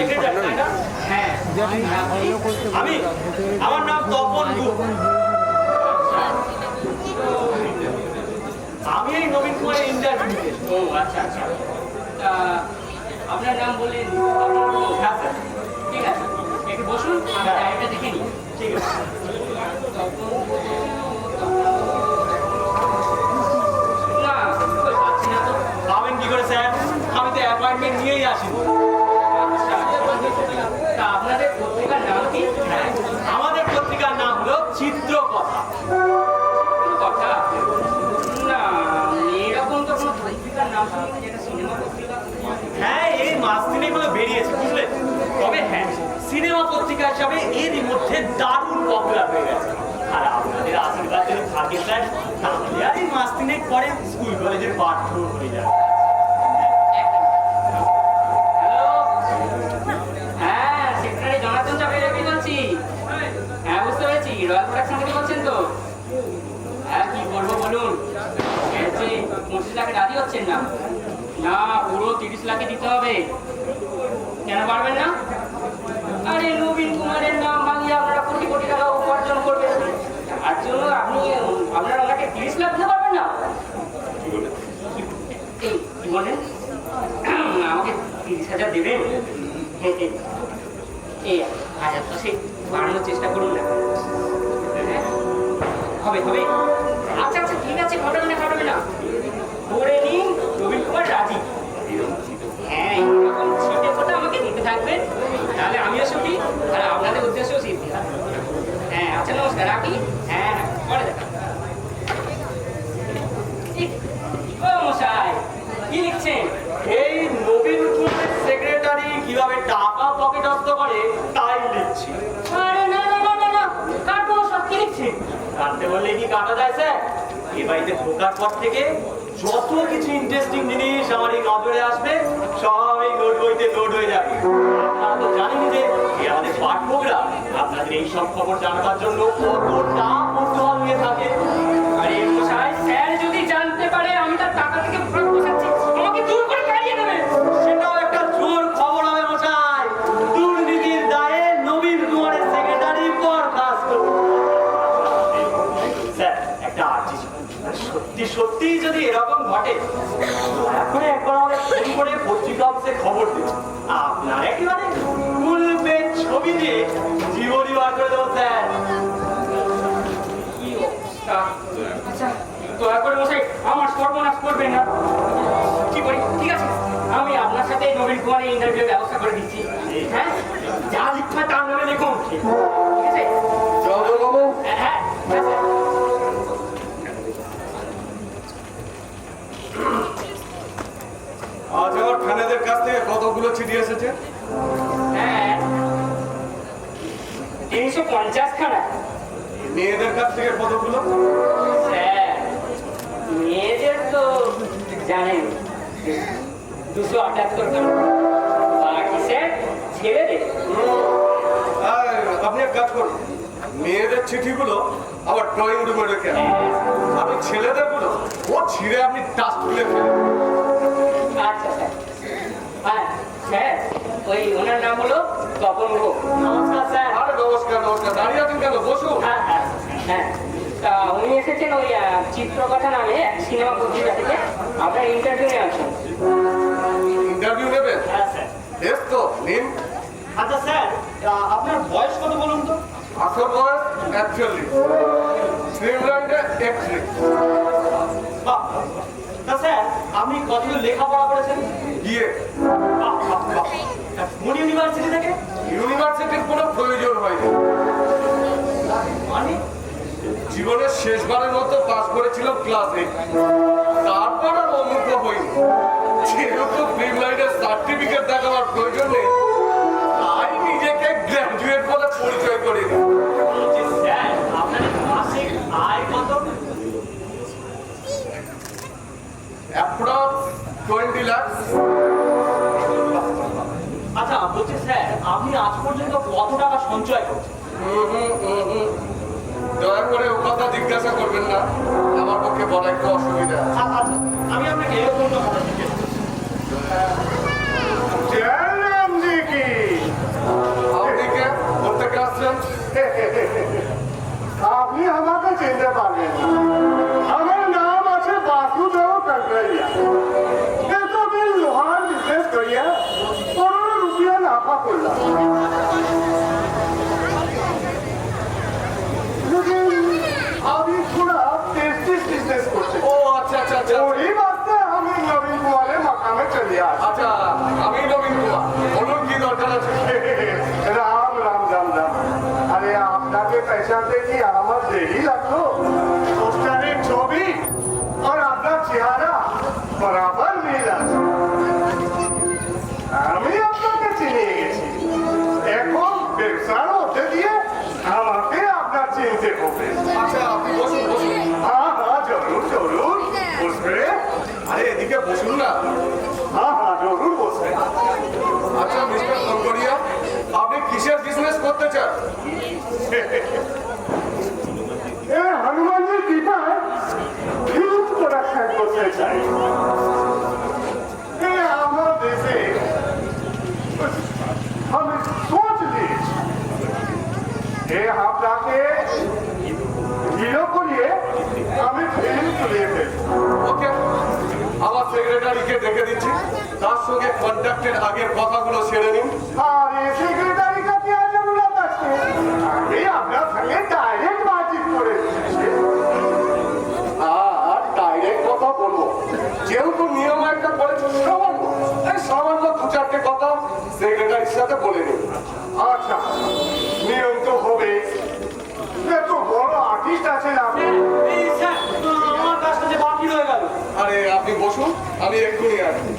Secretary তাই না? হ্যাঁ আমি, আমার নাম তপন গুহ। আমি এই নবীন কুমারের ইন্টারভিউ। ও আচ্ছা আচ্ছা, আপনার নাম বললেন? হ্যাঁ স্যার। ঠিক আছে, একটু বসুন, আমি ডায়েরিটা দেখে নিই। ঠিক আছে। না কই পাচ্ছি না তো। পাবেন কি করে স্যার? আমি তো অ্যাপয়েন্টমেন্ট নিয়েই আসিনি। আচ্ছা, তা আপনাদের পত্রিকার নাম কি? হ্যাঁ, আমাদের পত্রিকার নাম হলো চিত্রকথা। কথা না, এরকম তো কোনো পত্রিকার নাম শুনিনি যেটা সিনেমা পত্রিকা। হ্যাঁ, এই মাস দিনেই হলো বেরিয়েছে বুঝলেন। তবে হ্যাঁ, সিনেমা পত্রিকা হিসাবে এরই মধ্যে দারুণ পপুলার হয়ে গেছে। আর আপনাদের আশীর্বাদ যদি থাকে স্যার, তাহলে আর এই মাস তিনেক পরে স্কুল কলেজের পাঠ্য হয়ে যাবে। হ্যালো, হ্যাঁ সেক্রেটারি জনার্দন চাকরি বলছি। হ্যাঁ বুঝতে পেরেছি, রয়্যাল প্রোডাকশন থেকে বলছেন তো? হ্যাঁ কি করবো বলুন, 25 লাখে রাজি হচ্ছেন না? না, পুরো 30 লাখে দিতে হবে। কেন পারবেন না? আরে নবীন কুমারের নাম ভাঙিয়ে আপনারা কোটি কোটি টাকা উপার্জন করবেন, তার জন্য আপনারা ওনাকে 30 লাখ দিতে পারবেন না? এই কি বলেন, আমাকে 30,000 দেবেন? এই 1000 তো সে বাড়ানোর চেষ্টা করুন না। হ্যাঁ? হবে হবে, আচ্ছা আচ্ছা ঠিক আছে, ঘটাবে না ধরে নিন নবীন কুমার রাজি। হ্যাঁ, এরকম ছিটে ফোটা আমাকে দিতে থাকবেন, তাহলে আমিও সুখী আর আপনাদের উদ্দেশ্যও সিদ্ধি হবে। হ্যাঁ আচ্ছা নমস্কার, রাখি। হ্যাঁ হ্যাঁ, পরে দেখা। ও মশাই, কি লিখছেন? এই নবীন কুমারের সেক্রেটারি কিভাবে টাকা পকেটস্থ করে তাই লিখছি। আরে না না না না না, কাটবো সব। কি লিখছেন? কাটতে বললে কি কাটা যায় স্যার? এই বাড়িতে ঢোকার পর থেকে যত কিছু ইন্টারেস্টিং জিনিস আমার এই নজরে আসবে সব এই নোট বইতে নোট হয়ে যাবে। আপনারা তো জানেন যে এই আমাদের পাঠকরা আপনাদের এই সব খবর জানাবার জন্য কতটা কৌতূহল নিয়ে থাকে। আরে মশাই, স্যার যদি জানতে পারে আমি তার টাকা থেকে ভাগ বসাচ্ছি, আমাকে দূর করে তাড়িয়ে দেবে। সেটাও একটা জোর খবর হবে মশাই। দুর্নীতির দায়ে নবীন কুমারের সেক্রেটারি বরখাস্ত। স্যার একটা আর্জি ছিল, সত্যি সত্যি যদি এরকম ঘটে এখন একবার আমাদের ফোন করে পত্রিকা অফিসে খবর দিন। আপনার একেবারে ফুল পেজ ছবি দিয়ে জীবনী বার করে দেবো স্যার। কি অবস্থা! আচ্ছা দয়া করে মশাই আমার সর্বনাশ করবেন না। কি করি? ঠিক আছে, আমি আপনার সাথে নবীন কুমারের ইন্টারভিউ ব্যবস্থা করে দিচ্ছি। হ্যাঁ, যা লিখা তার নামে লিখুন, ঠিক আছে? চন্দ্রবাবু, হ্যাঁ হ্যাঁ হ্যাঁ, স্যার। আজ আমার ফ্যানেদের কাছ থেকে কতগুলো চিঠি এসেছে? হ্যাঁ 350 খানা। মেয়েদের কাছ থেকে কতগুলো? স্যার মেয়েদের তো জানেন 278 খানা। বাকি স্যার ছেলেদের। আর আপনি এক কাজ করুন, মেয়েদের চিঠিগুলো আবার ড্রয়িং রুমে রেখে আসুন। আপনি ছেলেদের গুলো ও ছিঁড়ে আপনি ডাস্টবিনে ফেলেন। আচ্ছা স্যার। হ্যাঁ স্যার, ওই ওনার নাম হলো তপন গুহ। নমস্কার স্যার। আরে নমস্কার নমস্কার, দাঁড়িয়ে আছেন কেন? বসুন। হ্যাঁ হ্যাঁ হ্যাঁ, তা উনি এসেছেন ওই চিত্রকথা নামে এক সিনেমা পত্রিকা থেকে আপনার ইন্টারভিউ নিয়ে আসেন। ইন্টারভিউ নেবেন? হ্যাঁ স্যার। বেশ তো, নিন। আচ্ছা স্যার, আপনার বয়স কত বলুন তো? আসল বয়স 41, স্ক্রিনল্যান্ডে 31। বাহ, তা স্যার আপনি কতদূর লেখাপড়া করেছেন? গিয়ে বাহ, বাহ, বাহ। কোন ইউনিভার্সিটি থেকে? ইউনিভার্সিটির কোনো প্রয়োজন হয়নি, মানে জীবনের শেষবারের মতো পাস করেছিলাম ক্লাস 8। তারপর আর অমুখ হইনি। যেহেতু ফিল্ম লাইনের সার্টিফিকেট দেখাবার প্রয়োজন নেই, তাই নিজেকে গ্র্যাজুয়েট বলে পরিচয় করে দিই। বলছি স্যার, আপনার মাসিক আয় কত? অ্যাপ্রক্স 20 লাখ। আচ্ছা বলছি স্যার, আপনি আজ পর্যন্ত কত টাকা সঞ্চয় করছেন? দয়া করে ও কথা জিজ্ঞাসা করবেন না, আমার পক্ষে বলা একটু অসুবিধা। আচ্ছা, আমি আপনাকে এরকম একটা কথা জিজ্ঞেস করছি। जय राम जी की हनुमान जी कृपा फिल्म प्रोडक्शन করতে চাই আমার দেশে আমি सोच लिए আপনাকে হিরো করিয়ে আমি ফিল্ম তুলে ফেলবো ওকে, আমার সেক্রেটারিকে ডেকে দিচ্ছি, তার সঙ্গে কন্ট্রাক্টের আগের কথাগুলো সেরে নিন। আর এই সেক্রেটারি কা কি জরুরত আছে আমি আপনার সঙ্গে ডাইরেক্ট বাতচিত করে দিচ্ছি আর ডাইরেক্ট কথা বলবো, যেহেতু নিয়ম একটা করেছে সামান্য, এই সামান্য দু চারটে কথা সেক্রেটারির সাথে বলে নিন। আচ্ছা নিয়ম তো হবে এত বড় আর্টিস্ট আছেন আপনি এই স্যার, আমার কাজটা যে বাকি রয়ে গেল। আরে আপনি বসুন, আমি এক্ষুনি আসছি।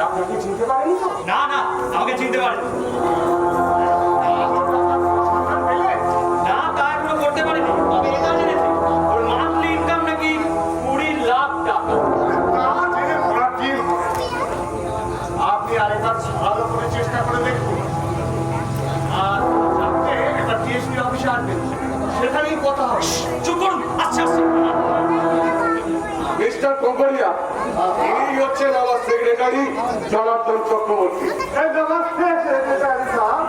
আপনাকে চিনতে পারেনি তো না না, আমাকে চিনতে পারেন না, তা এখনো করতে পারিনি। তবে এটা জেনেছি ওর মান্থলি ইনকাম নাকি 20 লাখ টাকা। আপনি আরেকবার ভালো করে চেষ্টা করে দেখুন আর সাথে একটা টিএসপি অফিসে আসবেন সেখানেই কথা হবে চুপ করুন, আচ্ছা আচ্ছা। মিস্টার কোম্পানিয়া, ইনি হচ্ছেন আমার সেক্রেটারি জনার্দন চক্রবর্তী। नमस्ते सेक्रेटरी साहब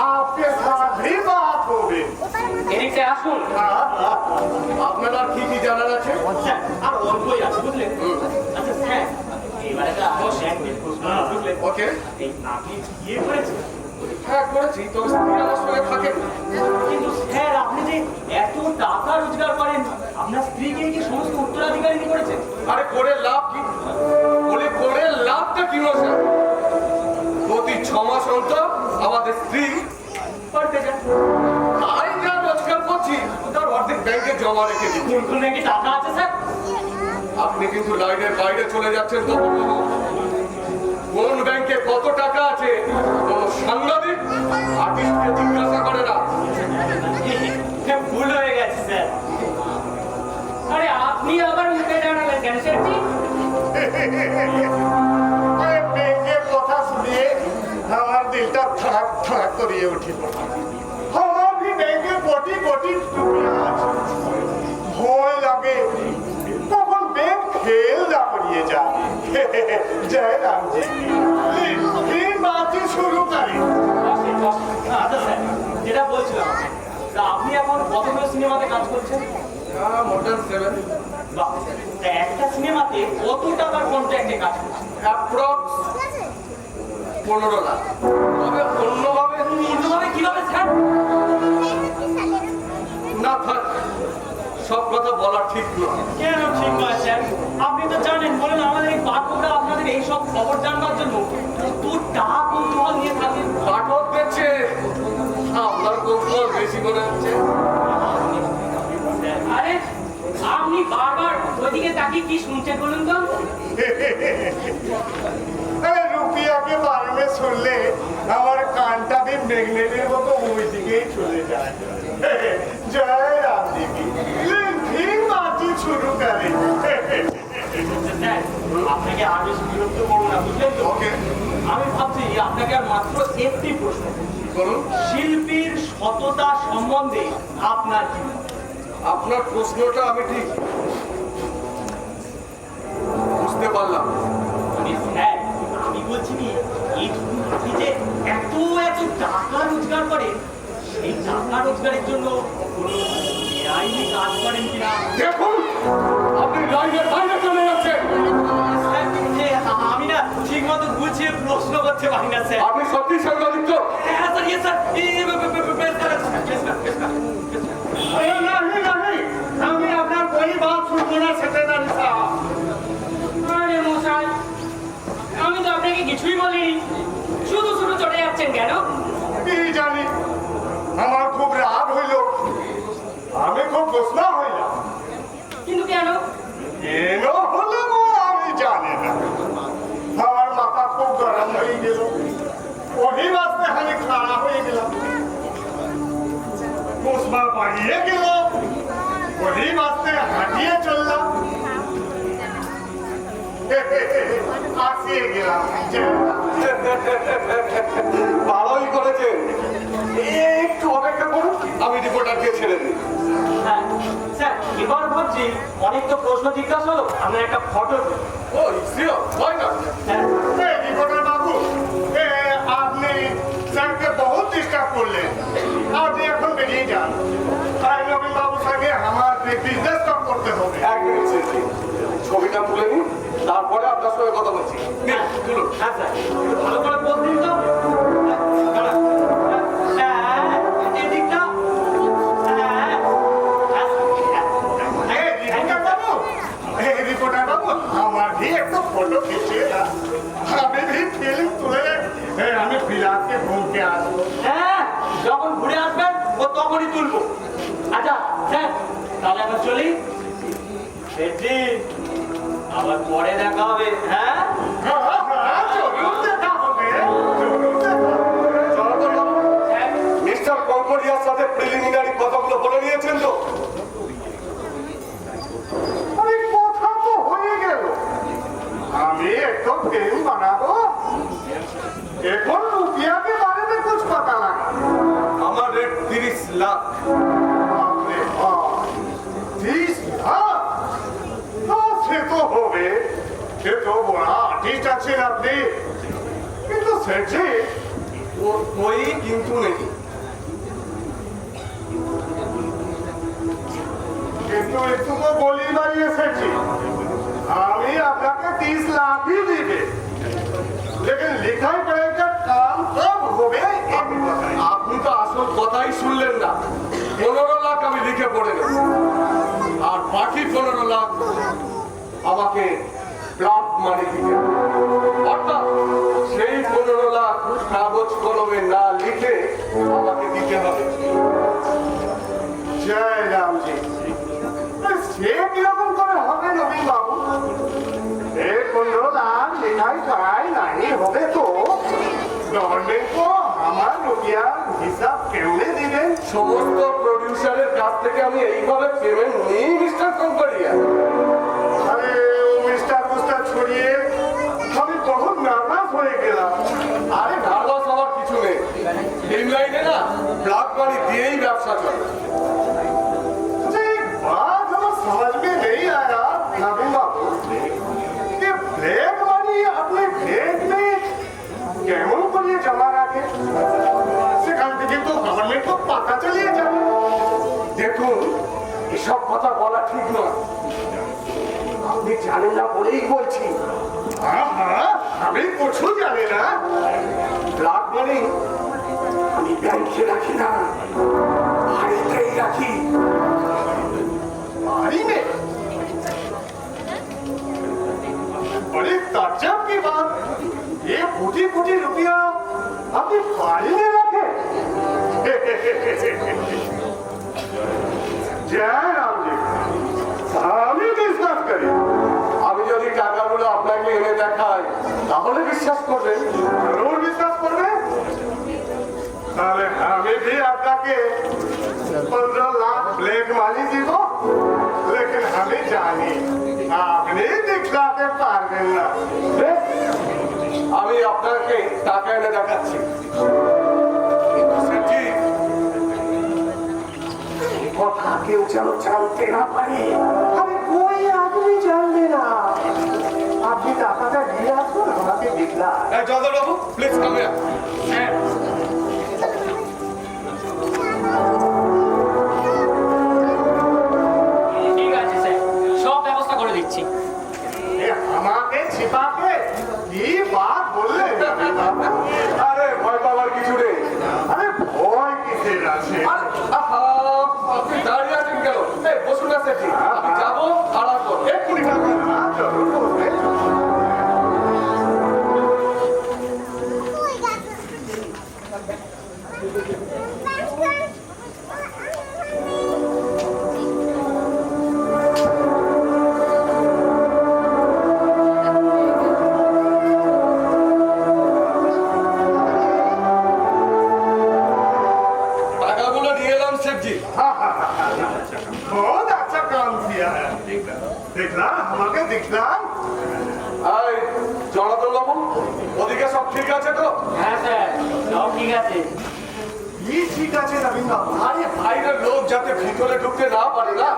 आपके साथ भी बात होगी এদিকে আসুন। আপনার আর কি কি জানার আছে? স্যার, আর অল্পই আছে বুঝলেন। আচ্ছা স্যার, এবারে তো আরো স্যাংটিভ প্রশ্ন বুঝলেন। ওকে, এই আপনি বিয়ে করেছেন? হ্যাঁ করেছি, তো স্ত্রী আমার সঙ্গে থাকেন। কিন্তু স্যার, আপনি যে এত টাকা রোজগার করেন, আপনার স্ত্রীকে কি সমস্ত উত্তরাধিকারী করেছেন? আরে করে লাভ কি? বলি করে লাভটা কি স্যার? প্রতি 6 মাস অন্তর আমাদের স্ত্রী করতে চান? তাই যা রোজগার করছি তার অর্ধেক ব্যাংকে জমা রেখে দিচ্ছি। কোন কোন ব্যাংকে টাকা আছে স্যার? আপনি কিন্তু লাইনের বাইরে চলে যাচ্ছেন তো বলবো। কোন ব্যাংকে কত টাকা আছে কোন সাংবাদিক আর্টিস্টকে জিজ্ঞাসা করে না। ভুল হয়ে গেছে স্যার। আরে আপনি আবার মুখে দাঁড়ালেন কেন স্যারজি? ব্যাংকের কথা শুনিয়ে আমার দিলটা ধড়াক ধড়াক করিয়ে উঠিল আমার भी ব্যাংকে কোটি কোটি রুপিয়া আছে ভয় লাগে কখন ব্যাংক ফেল না করিয়ে যায় জয় রাম জি फिर बात शुरू करें বসেন, বসেন। আচ্ছা স্যার, যেটা বলছিলাম, তা আপনি এখন কতগুলো সিনেমাতে কাজ করছেন? মোটর 7 বাহ, তা একটা সিনেমাতে কত টাকার কন্ট্রাক্টে কাজ করছেন? অ্যাপ্রক্স 15 লাখ। তবে অন্যভাবে অন্যভাবে কিভাবে স্যার? না থাক, সব কথা বলা ঠিক নয়। কেন ঠিক নয় স্যার? আপনি তো জানেন, বলেন আমাদের এই পাঠকরা আপনাদের এইসব খবর জানবার জন্য কত টাকা কৌতূহল নিয়ে থাকেন। পাঠক দেখছে আপনার কৌতূহল বেশি মনে হচ্ছে। আরে আপনি বারবার ওইদিকে তাকিয়ে কি শুনছেন বলুন তো? रुपया के बारे में सुन ले हमारे कांटा भी मैग्नेटेर মতো ওই দিকেই চলে যায় জয় রাম जी की फिर बातचीत शुरू करें স্যার, আপনাকে আর বেশি বিরক্ত করবো না, বুঝলেন তো? ওকে, আমি ভাবছি আপনাকে আর মাত্র একটি প্রশ্ন করব। বলুন। শিল্পীর সততা সম্বন্ধে আপনার কি মত? আপনার প্রশ্নটা আমি ঠিক বুঝতে পারলাম। স্যার, আমি বলছি কি, এই ধরুন আপনি যে এত এত টাকা রোজগার করেন, সেই টাকা রোজগারের জন্য কোনো বেআইনি কাজ করেন কিনা? দেখুন, আপনি লাইনের বাইরে চলে যাচ্ছেন। স্যার, আমি না ঠিক মতো গুছিয়ে প্রশ্ন করতে পারি না স্যার। আপনি সত্যি সাংবাদিক তো? হ্যাঁ স্যার, ইয়ে স্যার, বেশ স্যার, বেশ স্যার, বেশ স্যার। नहीं नहीं हमें अपना कोई बात सुनना ना सेक्रेटरी साहब আরে মশাই, আমি তো আপনাকে কিছুই বলিনি, শুধু শুধু চলে যাচ্ছেন কেন? কি জানি আমার খুব রাগ হইল আমি খুব গোসলা হইলাম কিন্তু কেন? কেন হলো আমি জানি না আমার মাথা খুব গরম হয়ে গেল অভিবাসে আমি খাড়া হয়ে গেলাম গোসলা বাড়িয়ে গেল অভিবাসে হাঁটিয়ে চললাম আসিয়ে গেলাম। ভালোই করেছেন। একটু অপেক্ষা করুন, আমি রিপোর্টারকে ছেড়ে দিই। হ্যাঁ স্যার, এবার ভাবছি অনেক তো প্রশ্ন জিজ্ঞাসা হলো, আমরা একটা ফটো ও শিওর, হয় না? হ্যাঁ এই রিপোর্টার বাবু, আপনি স্যারকে বহুত ডিস্টার্ব করলেন, আপনি এখন বেরিয়ে যান। তাই নবীন বাবুর সঙ্গে আমার বিজনেস কাম করতে হবে। এক মিনিট শেষে ছবিটা তুলে নিন, তারপরে আপনার সঙ্গে কথা বলছি। নিন, তুলুন। হ্যাঁ স্যার, একটু ভালো করে পোজ দিন তো। দাঁড়ান। হ্যাঁ, এদিকটা। হ্যাঁ, রিপোর্টার বাবু, আমার भी एक तो फोटो खींचिएगा। हमें भी फिल्म तुले, আমি বিলাতকে ঘুমকে আসবো। হ্যাঁ, যখন ঘুরে আসবেন ও তখনই তুলবো। আচ্ছা স্যার, তাহলে আমরা চলি। সেটি আবার পরে দেখা হবে। হ্যাঁ চলুন দেখা হবে, চলুন দেখা হবে। জনার্দন বাবু, মিস্টার কঙ্করিয়ার সাথে প্রিলিমিনারি কথাগুলো বলে নিয়েছেন তো? আরে কথা তো হয়ে গেল, আমি একটু ফিল্ম বানাবো। এখন रुपया के बारे में कुछ पता लगा। আমার রেট 30 লাখ। बाप रे बाप, 30 लाख? সে তো হবে, সে তো বড় আর্টিস্ট আছেন আপনি, কিন্তু সেটি ওই কিন্তু নেই। কিন্তু একটু তো বলি বাড়িয়ে সেটি আমি আপনাকে 30 লাখ ही देंगे, लेकिन लिखाई पड़ेगा काम कब হবে আপনি बताइए। আপনি তো আসল কথাই শুনলেন না। 15 লাখ আমি লিখে পড়ে নেব, আর বাকি 15 লাখ আমাকে ব্লাক মানি দিতে হবে। অর্থাৎ সেই 15 লাখ কাগজ কলমে না লিখে আমাকে দিতে হবে। জয় রামজি। সে কিরকম করে হবে নবীন বাবু? 15 লাখ লিখাই পাই নাই হবে তো গভর্নমেন্ট को আমার রুপিয়া হিসাব কেমনে দিবেন? সমস্ত প্রডিউসারের কাছ থেকে আমি এইভাবে পেমেন্ট নিই মিস্টার কঙ্করিয়া। আরে ও মিস্টার ছড়িয়ে আমি বহুত নার্ভাস হয়ে গেলাম। আরে নার্ভাস হওয়ার কিছু নেই, ফিল্ম লাইনে না ব্লাক মানি দিয়েই ব্যবসা চলে। अच्छा, एक बात हमें समझ में नहीं आया नवीन बाबू, कि ब्लैक मनी अपने बैंक में কেমন করে জমা রাখে? সেখান থেকে তো গভর্নমেন্ট তো পাতা চালিয়ে যাবে। দেখুন, এসব কথা বলা ঠিক নয়। আপনি জানেন না বলেই বলছি। হ্যাঁ, আমি কিছু জানি না। ব্লাক মানি আমি ব্যাংকে রাখি না, বাড়িতেই রাখি। बारी में? बड़ी ताज्जुब की बात, ये फूटी रुपया अपनी बारी में रखे? जय राम जी, আমি বিশ্বাস করি। আমি যদি টাকাগুলো আপনাকে এনে দেখাই তাহলে বিশ্বাস করবেন। জরুর বিশ্বাস করবে। তাহলে আমি भी আপনাকে 15 লাখ ব্ল্যাক মানি দিব, लेकिन আমি জানি আপনি দিখলাতে পারবেন না। বেশ, আমি আপনাকে টাকা এনে দেখাচ্ছি। কিন্তু সেটি কথা কেউ যেন জানতে না পারে। আরে कोई आदमी জানবে না। আপনি টাকাটা দিয়ে আসুন, আমাকে দিখলা। জয়দল বাবু, প্লিজ কাম হিয়ার। স্যার, ঠিক আছে স্যার, সব ব্যবস্থা করে দিচ্ছি। আমাকে ছিপাকে কি বাত বললেন বাবু? আরে ভয় পাওয়ার কিছু নেই। আরে ভয় কিসের আছে? আরে, আহা, আপনি দাঁড়িয়ে আছেন কেন? এই, বসুন না সেটি, আমি যাবো আর আসবো। এক্ষুনি টাকা না, জরুর বলবে। টাকাগুলো নিয়ে এলাম শেঠজি। बहुत अच्छा काम किया है। देखला আমাকে দেখলাম। ঠিক আছে। কি ঠিক আছে নবীন বাবু? আরে বাইরের লোক যাতে ভিতরে ঢুকতে না পারে না,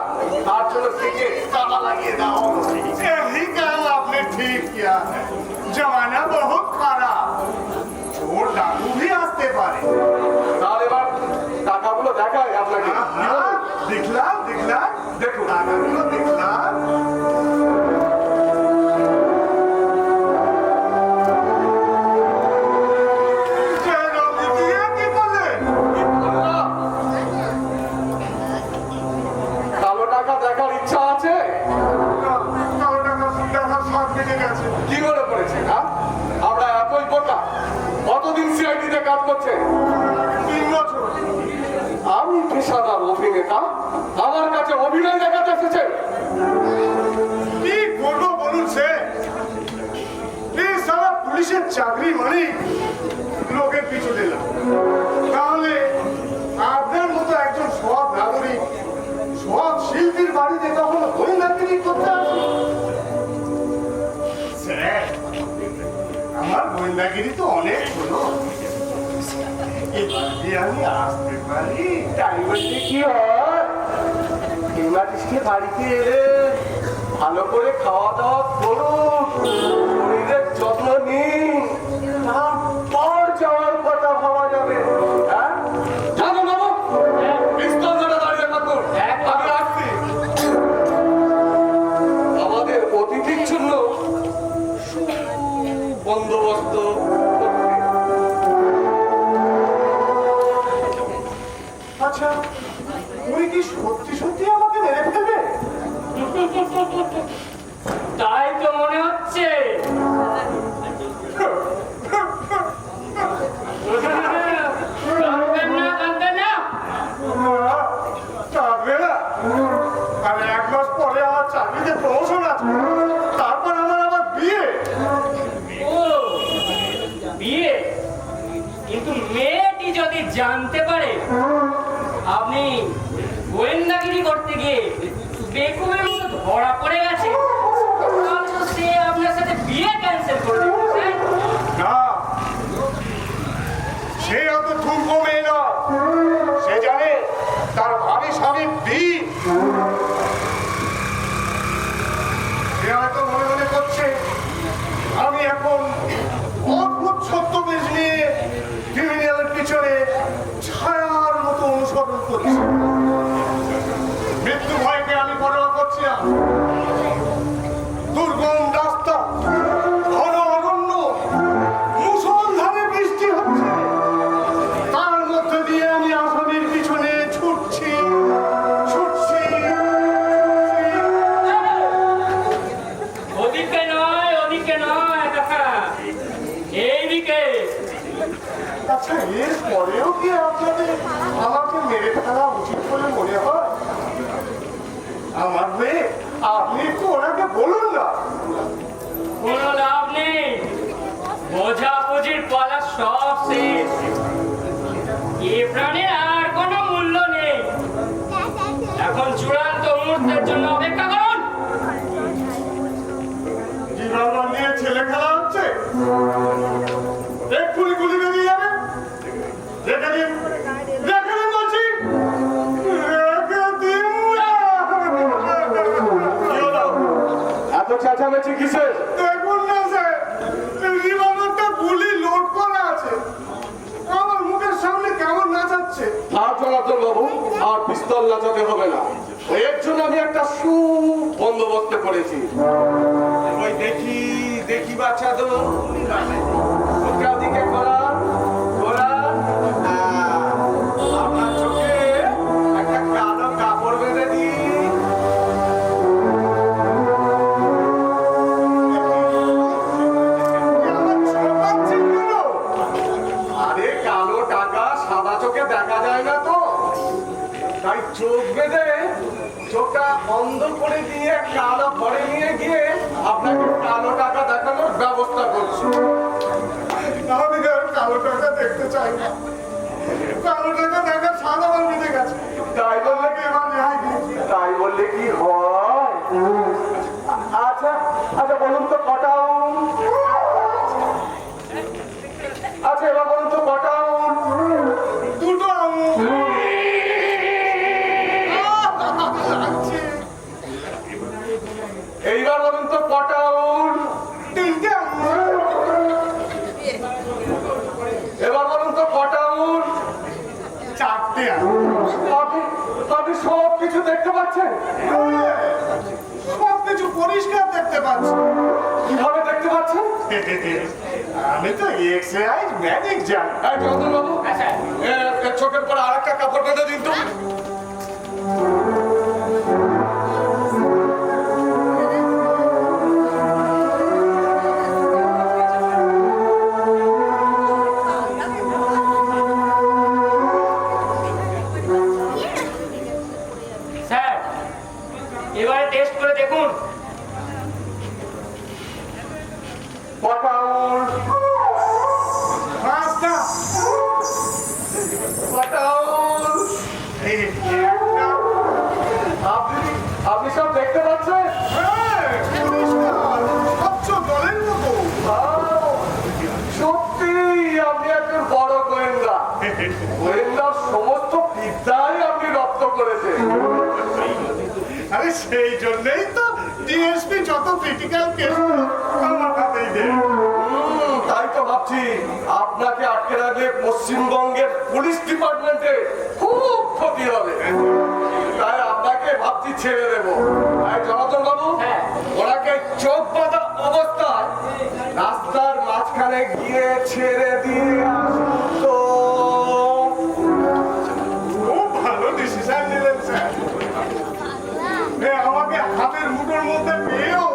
তার জন্য থেকে তালা লাগিয়ে দেওয়া হলো। यही काम आपने ठीक किया है। जमाना बहुत खराब, चोर डाकू भी आते पारे। তাহলে এবার টাকাগুলো দেখায় আপনাকে। हाँ, दिखला दिखला দেখুন। टाकाগুলো दिखला। কেন দিদিয়া কি বললেন? কালো টাকা দেখার ইচ্ছা আছে? কালো টাকা দেখার শখ কেটে গেছে। কি করে করেছে? হ্যাঁ, আমরা এতই বোকা। কতদিন সিআইডিতে কাজ করছে? 3 বছর। আমি পেশাদার অভিনেতা, আমার কাছে অভিনয় দেখাতে এসেছে। কি করবো বলুন সে? এই সারা পুলিশের চাকরি মানে লোকের পিছু দিলাম। তাহলে আপনার মতো একজন সৎ নাগরিক, সৎ শিল্পীর বাড়িতে কখনো গোয়েন্দাগিরি করতে আসে? স্যার, আমার গোয়েন্দাগিরি তো অনেক হলো, এবার যে আমি আসতে পারি তাই বলতে কি হয়? হিমাটিসকে বাড়িতে এলে ভালো করে খাওয়া দাওয়া করুন, শরীরের যত্ন নিন, তারপর যাওয়ার কথা ভাবা যাবে। হ্যাঁ, জানো বাবু, পিস্তল ধরে দাঁড়িয়ে থাকুন, আমি আসছি। আমাদের অতিথির জন্য বন্দোবস্ত করতে। আচ্ছা, উনি কি সত্যি সত্যি আমাকে মেরে ফেলবে? তাই তো মনে হচ্ছে। কাঁদবেন না, কাঁদবেন না। কাঁদবে না? আর 1 মাস পরে আমার চাকরিতে প্রমোশন আছে, তারপর আমার আবার বিয়ে। ও, বিয়ে? কিন্তু মেয়েটি যদি জানতে পারে আপনি গোয়েন্দাগিরি করতে গিয়ে বেকুবের মতো ধরা পড়ে গেছে, তাহলে তো সে আপনার সাথে বিয়ে ক্যান্সেল করে দেবে, স্যার। না, সে অত ঠুনকো মেয়ে না। সে জানে তার ভাবি স্বামী বিয়ে। সে হয়তো মনে মনে করছে আমি এখন অদ্ভুত ছদ্মবেশ নিয়ে ক্রিমিনালের পিছনে ছায়ার মতো অনুসরণ করছি। মৃত্যু ভয়কে আমি পরোয়া করছি না। দুর্গম রাস্তা, ঘন অরণ্য, মুষলধারে বৃষ্টি হচ্ছে, তার মধ্যে দিয়ে আমি আসামির পিছনে ছুটছি ছুটছি। ওদিকে নয়, ওদিকে নয়, কাকা, এইদিকে। আচ্ছা, এর পরেও কি আপনাদের আমাকে মেরে ফেলা উচিত বলে মনে হয়? আমার মেয়ে, আপনি একটু ওনাকে বলুন না। কোনো লাভ নেই, বোঝাবুঝির পালা সব শেষ। এ প্রাণের আর কোনো মূল্য নেই। এখন চূড়ান্ত মুহূর্তের জন্য অপেক্ষা করুন। জীবন নিয়ে ছেলে খেলা হচ্ছে, এক্ষুনি গুলি বেরিয়ে যাবে। রেখে দিন, রেখে দিন বলছি, রেখে দিন। কি হলো? এত চেঁচামেচি কিসের? দেখুন না স্যার, রিভলভারটা গুলি লোড করা আছে, আমার মুখের সামনে কেমন নাচাচ্ছে। আর জনাতন বাবু, আর পিস্তল নাচাতে হবে না। এর জন্য আমি একটা বন্দোবস্ত করেছি। ওই দেখি দেখি বাচ্চা তো ওটা দিকে করা করা। আপনার চোখে একটা কালো কাপড় বেঁধে দিই। আমার চোখ পাচ্ছেন কেন? আরে কালো টাকা সাদা চোখে দেখা যায় না তো, তাই চোখ বেঁধে চোখটা অন্ধ করে দিয়ে কালো ঘরে নিয়ে গিয়ে আপনাকে কালো টাকা দেখানোর ব্যবস্থা করছি। আমি আর কালো টাকা দেখতে চাই না। কালো টাকা দেখার স্বাদ আমার মিটে গেছে। তাই বললে আমাকে এবার রেহাই দিন। তাই বললে কি হয়? আচ্ছা আচ্ছা, বলুন তো কটা আচ্ছা, এবার বলুন তো কটা কটা আঙুল? তিনটে আঙুল। এবার বলুন তো কটা আঙুল? চারটে আঙুল। আপনি সব কিছু দেখতে পাচ্ছেন? সব কিছু পরিষ্কার দেখতে পাচ্ছি। কিভাবে দেখতে পাচ্ছেন? আমি তো এক্সারসাইজ ম্যাজিক জানি। এই চন্দন বাবু, আচ্ছা এর চোখের পরে আরেকটা কাপড় বেঁধে দিন তো। স্যার এবারে টেস্ট করে দেখুন। কটা আঙুল? পাঁচটা। কটা আঙুল? একটা। আপনি সব দেখতে পাচ্ছেন? হ্যাঁ, পরিষ্কার, স্বচ্ছ জলের মতো। সত্যি আপনি একজন বড় গোয়েন্দা। গোয়েন্দার সমস্ত বিদ্যাই আপনি রপ্ত করেছেন। আরে সেই জন্যই তো ডিএসপি যত ক্রিটিক্যাল কেস আমার হাতেই দেয়। তাই তো ভাবছি আপনাকে আটকে রাখলে পশ্চিমবঙ্গের পুলিশ ডিপার্টমেন্টে খুব ক্ষতি হবে। তাই আপনাকে ভাবছি ছেড়ে দেবো। আর জনার্দন বাবু, হ্যাঁ। ওনাকে চোখ বাঁধা অবস্থায় রাস্তার মাঝখানে গিয়ে ছেড়ে দিয়ে আসুন তো। খুব ভালো ডিসিশন নিলেন স্যার। আমাকে হাতের মুঠোর মধ্যে পেয়েও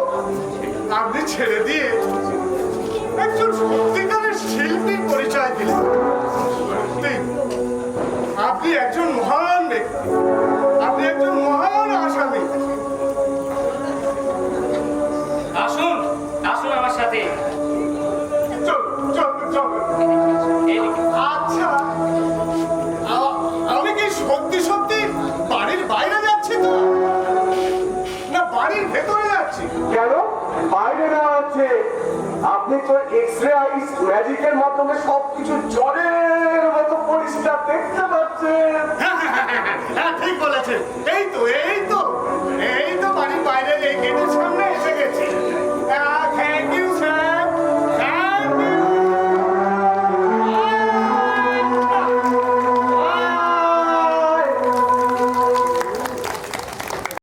আপনি ছেড়ে দিয়ে একজন সত্যিকারের শিল্পীর পরিচয় দিলেন। সত্যি, আপনি একজন মহান ব্যক্তি, আপনি একজন মহান আসামি। আসুন আসুন আমার সাথে। চল চল চল। এই দেখুন। আচ্ছা, আমি কি সত্যি সত্যি বাড়ির বাইরে যাচ্ছি তো, না বাড়ির ভেতরে যাচ্ছি? কেন বাইরে না আছে? আপনি তো এক্সরে আইস ম্যাজিকের মাধ্যমে সবকিছু জলের মতো পরিষ্কার দেখতে পাচ্ছেন। হ্যাঁ ঠিক বলেছেন। এই তো